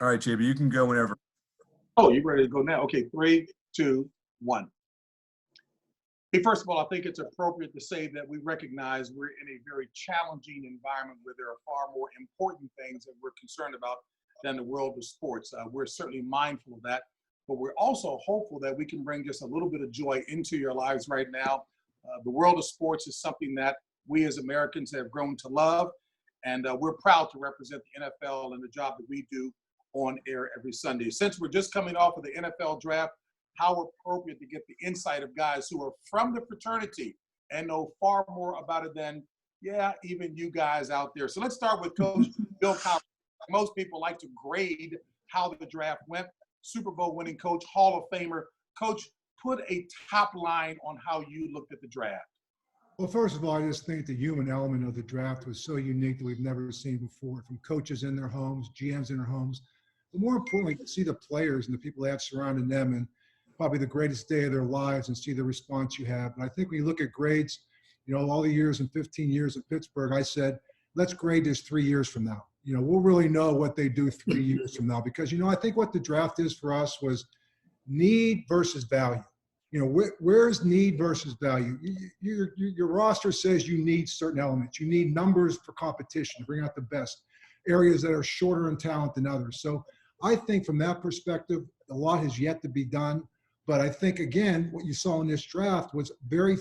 All right, JB, you can go whenever. Oh, you ready to go now? Okay, 3, 2, 1. Hey, first of all, I think it's appropriate to say that we recognize we're in a very challenging environment where there are far more important things that we're concerned about than the world of sports. We're certainly mindful of that, but we're also hopeful that we can bring just a little bit of joy into your lives right now. The world of sports is something that we as Americans have grown to love, and we're proud to represent the NFL and the job that we do on air every Sunday. Since we're just coming off of the NFL draft, how appropriate to get the insight of guys who are from the fraternity and know far more about it than, even you guys out there. So let's start with Coach Bill Cowher. Most people like to grade how the draft went. Super Bowl winning coach, Hall of Famer. Coach, put a top line on how you looked at the draft. Well, first of all, I just think the human element of the draft was so unique that we've never seen before, from coaches in their homes, GMs in their homes, but more importantly, to see the players and the people they have surrounding them and probably the greatest day of their lives and see the response you have. And I think when you look at grades, all the years and 15 years at Pittsburgh, I said, let's grade this 3 years from now. We'll really know what they do 3 years from now because, I think what the draft is for us was need versus value. Where's need versus value? Your roster says you need certain elements. You need numbers for competition to bring out the best, areas that are shorter in talent than others. So I think from that perspective, a lot has yet to be done. But I think, again, what you saw in this draft was very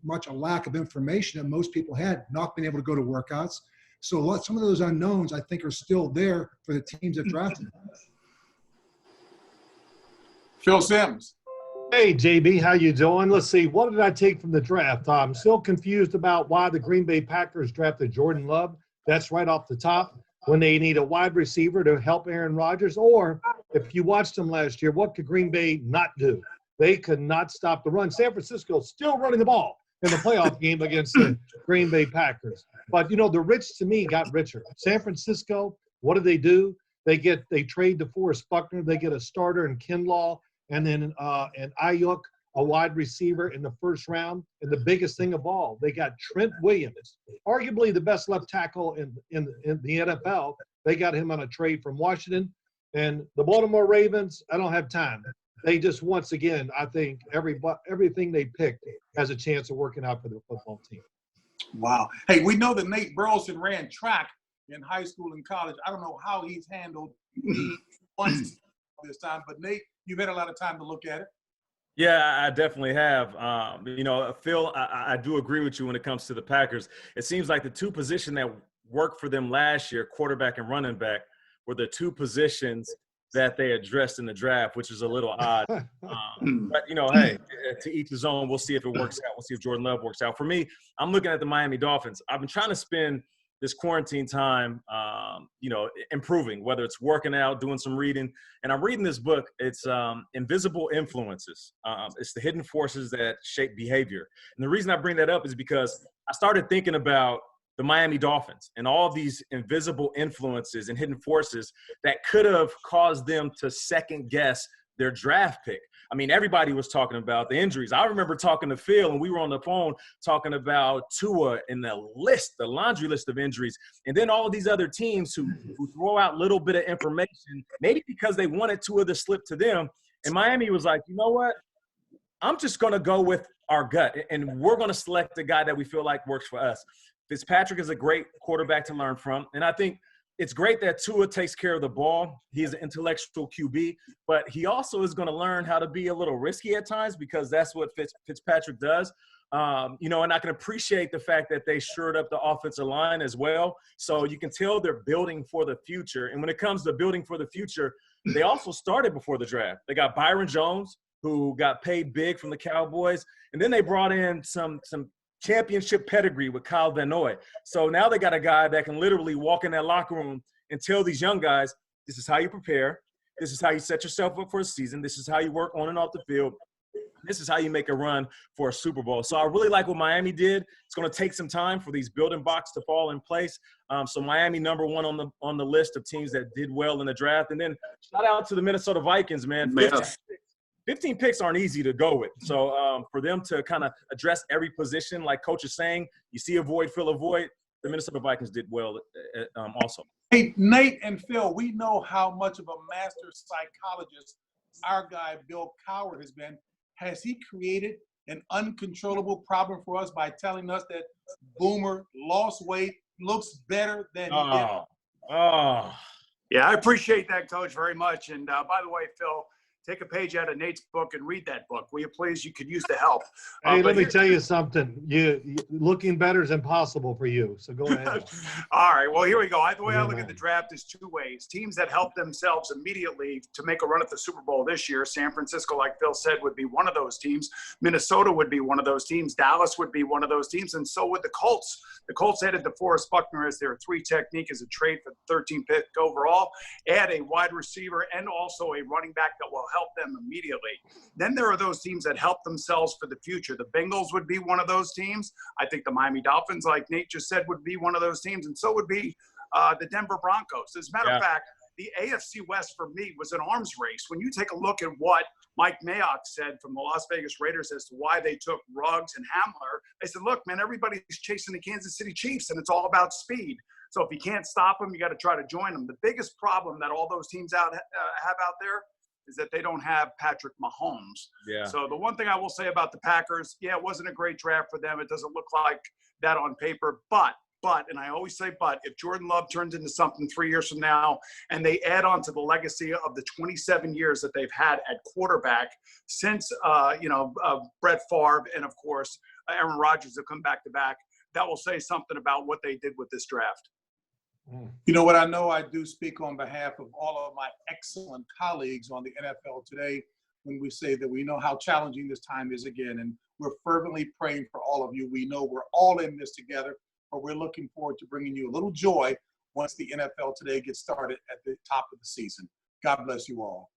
much a lack of information that most people had, not being able to go to workouts. So some of those unknowns, I think, are still there for the teams that drafted. Phil Simms. Hey, JB, how you doing? Let's see. What did I take from the draft? I'm still confused about why the Green Bay Packers drafted Jordan Love. That's right off the top. When they need a wide receiver to help Aaron Rodgers, or if you watched them last year, what could Green Bay not do? They could not stop the run. San Francisco still running the ball in the playoff game against the Green Bay Packers. But, the rich, to me, got richer. San Francisco, what do? They trade DeForest Buckner. They get a starter in Kinlaw, and then and Ayuk, a wide receiver in the first round. And the biggest thing of all, they got Trent Williams, arguably the best left tackle in the NFL. They got him on a trade from Washington. And the Baltimore Ravens, I don't have time. They just, once again, I think everything they picked has a chance of working out for the football team. Wow. Hey, we know that Nate Burleson ran track in high school and college. I don't know how he's handled once this time, but Nate, you've had a lot of time to look at it. Yeah, I definitely have. Phil, I do agree with you when it comes to the Packers. It seems like the two positions that worked for them last year, quarterback and running back, were the two positions that they addressed in the draft, which is a little odd. But, hey, to each his own. We'll see if it works out. We'll see if Jordan Love works out. For me, I'm looking at the Miami Dolphins. I've been trying to spend this quarantine time, improving, whether it's working out, doing some reading. And I'm reading this book. It's Invisible Influences. It's the hidden forces that shape behavior. And the reason I bring that up is because I started thinking about the Miami Dolphins and all these invisible influences and hidden forces that could have caused them to second guess their draft pick. I mean, everybody was talking about the injuries. I remember talking to Phil, and we were on the phone talking about Tua and the laundry list of injuries. And then all of these other teams who throw out little bit of information, maybe because they wanted Tua to slip to them. And Miami was like, you know what? I'm just going to go with our gut, and we're going to select the guy that we feel like works for us. Fitzpatrick is a great quarterback to learn from. And I think it's great that Tua takes care of the ball. He's an intellectual QB, but he also is going to learn how to be a little risky at times because that's what Fitzpatrick does. And I can appreciate the fact that they shored up the offensive line as well. So you can tell they're building for the future. And when it comes to building for the future, they also started before the draft. They got Byron Jones, who got paid big from the Cowboys. And then they brought in some championship pedigree with Kyle Van Noy. So now they got a guy that can literally walk in that locker room and tell these young guys, this is how you prepare. This is how you set yourself up for a season. This is how you work on and off the field. This is how you make a run for a Super Bowl. So I really like what Miami did. It's going to take some time for these building blocks to fall in place. So Miami number one on the list of teams that did well in the draft. And then shout out to the Minnesota Vikings, man. 15 picks aren't easy to go with. So for them to kind of address every position, like Coach is saying, you see a void, fill a void. the Minnesota Vikings did well also. Hey, Nate and Phil, we know how much of a master psychologist our guy Bill Cowher has been. Has he created an uncontrollable problem for us by telling us that Boomer lost weight, looks better than he did? Oh. Yeah, I appreciate that, Coach, very much. And by the way, Phil, take a page out of Nate's book and read that book. Will you please? You could use the help. Hey, let me tell you something. You looking better is impossible for you. So go ahead. All right. Well, here we go. The way I look at the draft is two ways. Teams that help themselves immediately to make a run at the Super Bowl this year. San Francisco, like Phil said, would be one of those teams. Minnesota would be one of those teams. Dallas would be one of those teams. And so would the Colts. The Colts added DeForest Buckner as their 3 technique as a trade for the 13th pick overall. Add a wide receiver and also a running back that will help them immediately. Then there are those teams that help themselves for the future. The Bengals would be one of those teams. I think the Miami Dolphins, like Nate just said, would be one of those teams. And so would be the Denver Broncos. As a matter of fact, the AFC West for me was an arms race. When you take a look at what Mike Mayock said from the Las Vegas Raiders as to why they took Ruggs and Hamler, they said, look, man, everybody's chasing the Kansas City Chiefs, and it's all about speed. So if you can't stop them, you got to try to join them. The biggest problem that all those teams have out there is that they don't have Patrick Mahomes. Yeah. So the one thing I will say about the Packers, it wasn't a great draft for them. It doesn't look like that on paper, but, and I always say but, if Jordan Love turns into something 3 years from now and they add on to the legacy of the 27 years that they've had at quarterback since, Brett Favre and, of course, Aaron Rodgers have come back to back, that will say something about what they did with this draft. You know what? I know I do speak on behalf of all of my excellent colleagues on the NFL today when we say that we know how challenging this time is again, and we're fervently praying for all of you. We know we're all in this together, but we're looking forward to bringing you a little joy once the NFL today gets started at the top of the season. God bless you all.